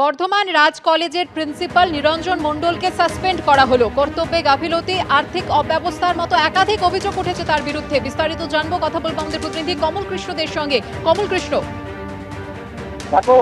বর্ধমান রাজ কলেজের প্রিন্সিপাল নিরঞ্জন মণ্ডলকে সাসপেন্ড করা হলো। কর্তব্যে গাফিলতি, আর্থিক অব্যবস্থার মতো একাধিক অভিযোগ উঠেছে তার বিরুদ্ধে। বিস্তারিত জানবো, কথা বলবো আমাদের প্রতিনিধি কমল কৃষ্ণদের সঙ্গে। কমল কৃষ্ণ, দেখো,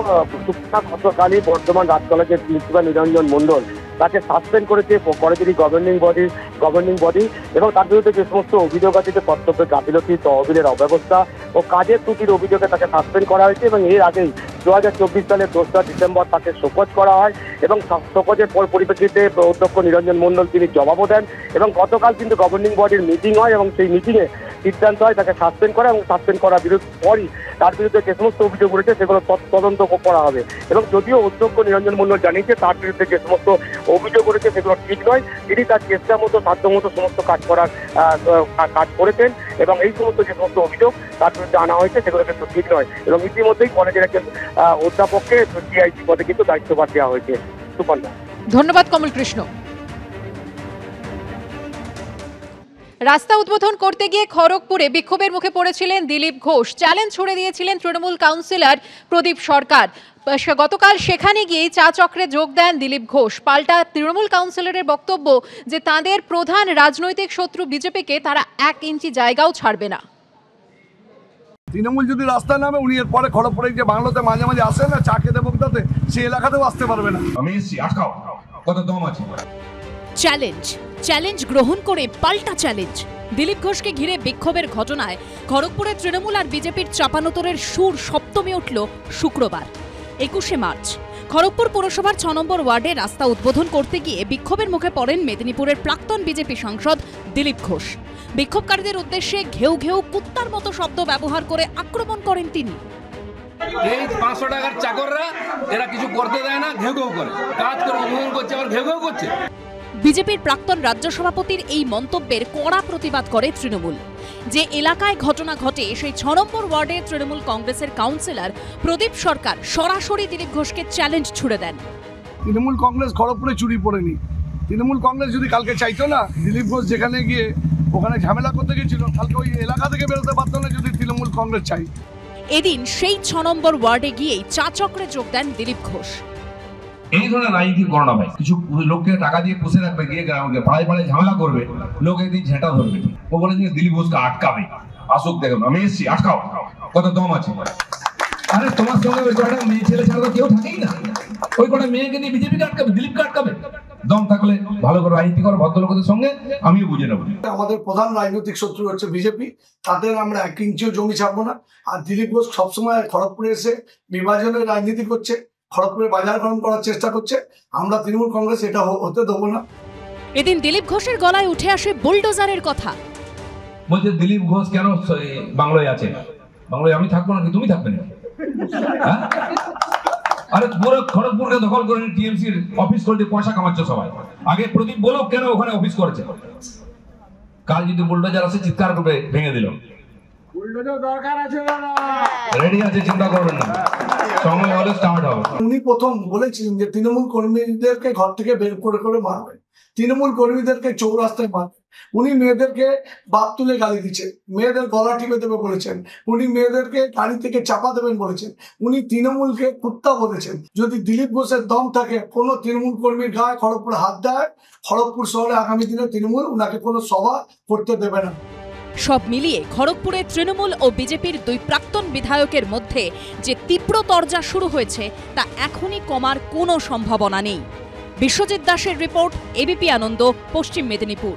গতকালই বর্ধমান রাজ কলেজের প্রিন্সিপাল নিরঞ্জন মণ্ডল তাকে সাসপেন্ড করেছে কলেজেরই গভর্নিং বডি এবং তার বিরুদ্ধে যে সমস্ত অভিযোগ আছে যে কর্তব্যে গাফিলতি, তহবিলের অব্যবস্থা ও কাজের ত্রুটির অভিযোগে তাকে সাসপেন্ড করা হয়েছে এবং এর আগেই 2024 সালের 2রা ডিসেম্বর তাকে শোকজ করা হয় এবং শোকজের পরিপ্রেক্ষিতে অধ্যক্ষ নিরঞ্জন মণ্ডল তিনি জবাবও দেন এবং গতকাল কিন্তু গভর্নিং বডির মিটিং হয় এবং সেই মিটিংয়ে সিদ্ধান্ত হয় তাকে সাসপেন্ড করা এবং সাসপেন্ড করার পরই তার বিরুদ্ধে যে সমস্ত অভিযোগ উঠেছে সেগুলো তদন্ত করা হবে এবং যদিও অধ্যক্ষ নিরঞ্জন মণ্ডল জানিয়েছে তার বিরুদ্ধে যে সমস্ত অভিযোগ উঠেছে সেগুলো ঠিক নয়, তিনি তার চেষ্টা মতো সাধ্যমতো সমস্ত কাজ করেছেন এবং এই সমস্ত যে সমস্ত অভিযোগ তার বিরুদ্ধে আনা হয়েছে সেগুলো কিন্তু ঠিক নয় এবং ইতিমধ্যেই কলেজের একজন অধ্যাপককে টিআইসি পদে কিন্তু দায়িত্বভার দেওয়া হয়েছে। সুপর্ণা, ধন্যবাদ কমল কৃষ্ণ। রাস্তা উদ্বোধন করতে গিয়ে খড়গপুরে বিক্ষোভের মুখে পড়েছিলেন দিলীপ ঘোষ। চ্যালেঞ্জ ছুড়ে দিয়েছিলেন তৃণমূল কাউন্সিলর প্রদীপ সরকার। গতকাল সেখানে গিয়েই চা চক্রে যোগ দেন দিলীপ ঘোষ। পাল্টা তৃণমূল কাউন্সিলরের বক্তব্য যে তাদের প্রধান রাজনৈতিক শত্রু বিজেপিকে তারা 1 ইঞ্চি জায়গাও ছাড়বে না। তৃণমূল যদি রাস্তায় নামে উনি এর পরে খড়গপুরে যে বাংলাতে মাঝে মাঝে আসে না চা খেতে বক্তাতে, সেই এলাকাতেও আসতে পারবে না। আমি আটকাও, কত দম আছে। চ্যালেঞ্জ গ্রহণ করে পাল্টা চ্যালেঞ্জ। দিলীপ ঘোষকে ঘিরে বিক্ষোভের ঘটনায় খড়গপুরে তৃণমূল আর বিজেপির চাপানোতরের সুর সপ্তমী উঠল শুক্রবার 21শে মার্চ। খড়গপুর পুরসভার 6 নম্বর ওয়ার্ডে রাস্তা উদ্বোধন করতে গিয়ে বিক্ষোভের মুখে পড়েন মেদিনীপুরের প্রাক্তন বিজেপি সাংসদ দিলীপ ঘোষ। বিক্ষোভকারীদের উদ্দেশ্যে ঘেউ ঘেউ কুত্তার মতো শব্দ ব্যবহার করে আক্রমণ করেন তিনি। এই 500 টাকার চাকররা এরা কিছু করতে দেয় না, ঘেউ ঘেউ করে কাজ করে উন্নয়ন করছে, আবার ঘেউ ঘেউ করছে। বিজেপির প্রাক্তন রাজ্য সভাপতির এই মন্তব্যের কড়া প্রতিবাদ করে তৃণমূল। যে এলাকায় ঘটনা ঘটে সেই 6 নম্বর ওয়ার্ডে তৃণমূল কংগ্রেসের কাউন্সিলর প্রদীপ সরকার সরাসরি দিলীপ ঘোষকে চ্যালেঞ্জ ছুড়ে দেন। তৃণমূল কংগ্রেস খড়গপুরে চুরি পড়েনি। তৃণমূল কংগ্রেস যদি কালকে চাইতো না, দিলীপ ঘোষ যেখানে গিয়ে ওখানে ঝামেলা করতে গেছিল, কালকে ওই এলাকা থেকে বেরোতে পারত না যদি তৃণমূল কংগ্রেস চাই। এদিন সেই 6 নম্বর ওয়ার্ডে গিয়েই চা চক্রে যোগ দেন দিলীপ ঘোষ। এই ধরনের রাজনীতি করো না ভাই। কিছু লোককে টাকা দিয়ে পুষে রাখবে, গিয়ে পাড়ায় পাড়ায় ঝামেলা করবে, লোক একদিন ঝেঁটা ধরবে। ও বলে যে দিলীপ ঘোষকে আটকাবে, আসুক দেখুন আমি এসছি, আটকাও, কত দম আছে। আরে তোমার সঙ্গে ওই কটা মেয়ে ছেলে ছাড়া কেউ থাকেই না, ওই কটা মেয়েকে নিয়ে বিজেপিকে আটকাবে, দিলীপকে আটকাবে? দম থাকলে ভালো করে রাজনীতি করো ভদ্রলোকদের সঙ্গে, আমিও বুঝে নেবো। আমাদের প্রধান রাজনৈতিক শত্রু হচ্ছে বিজেপি, তাদের আমরা 1 ইঞ্চিও জমি ছাড়বো না। আর দিলীপ ঘোষ সবসময় খড়গপুরে এসে বিভাজনের রাজনীতি করছে, খড়গপুরে বাজার গ্রহণ করার চেষ্টা করছে। আমরা তৃণমূল কংগ্রেস এটা হতে দেবো না। এদিন দিলীপ ঘোষের গলায় উঠে আসে বুলডোজারের কথা। বলছে দিলীপ ঘোষ কেন বাংলায় আছে? বাংলায় আমি থাকবো নাকি তুমি থাকবে না? আরে পুরো খড়গপুরকে দখল করে টিএমসির অফিস করতে পয়সা কামাচ্ছে সবাই। আগে প্রদীপ বলো কেন ওখানে অফিস করেছে? কাল যদি বুলডোজার আসে চিৎকার করে ভেঙে দিল। বুলডোজার দরকার আছে না, রেডি আছে, চিন্তা করবেন না, সময় হলে স্টার্ট হবে। উনি প্রথম বলেছিলেন যে তৃণমূল কর্মীদেরকে ঘর থেকে বের করে মারবে, তৃণমূল কর্মীদেরকে চৌরাস্তায় মারবে। উনি মেয়েদেরকে বাপ তুলে গালি দিচ্ছেন, মেয়েদের গলা টিপে দেবে বলেছেন, উনি মেয়েদেরকে গাড়ি থেকে চাপা দেবেন বলেছেন, উনি তৃণমূলকে কুত্তা বলেছেন। যদি দিলীপ ঘোষের দম থাকে কোনো তৃণমূল কর্মীর গায়ে খড়গপুরে হাত দেয়, খড়গপুর শহরে আগামী দিনে তৃণমূল উনাকে কোনো সভা করতে দেবে না। সব মিলিয়ে খড়গপুরে তৃণমূল ও বিজেপির 2 প্রাক্তন বিধায়কের মধ্যে যে তীব্র তরজা শুরু হয়েছে তা এখনই কমার কোনো সম্ভাবনা নেই। বিশ্বজিৎ দাসের রিপোর্ট, এবিপি আনন্দ, পশ্চিম মেদিনীপুর।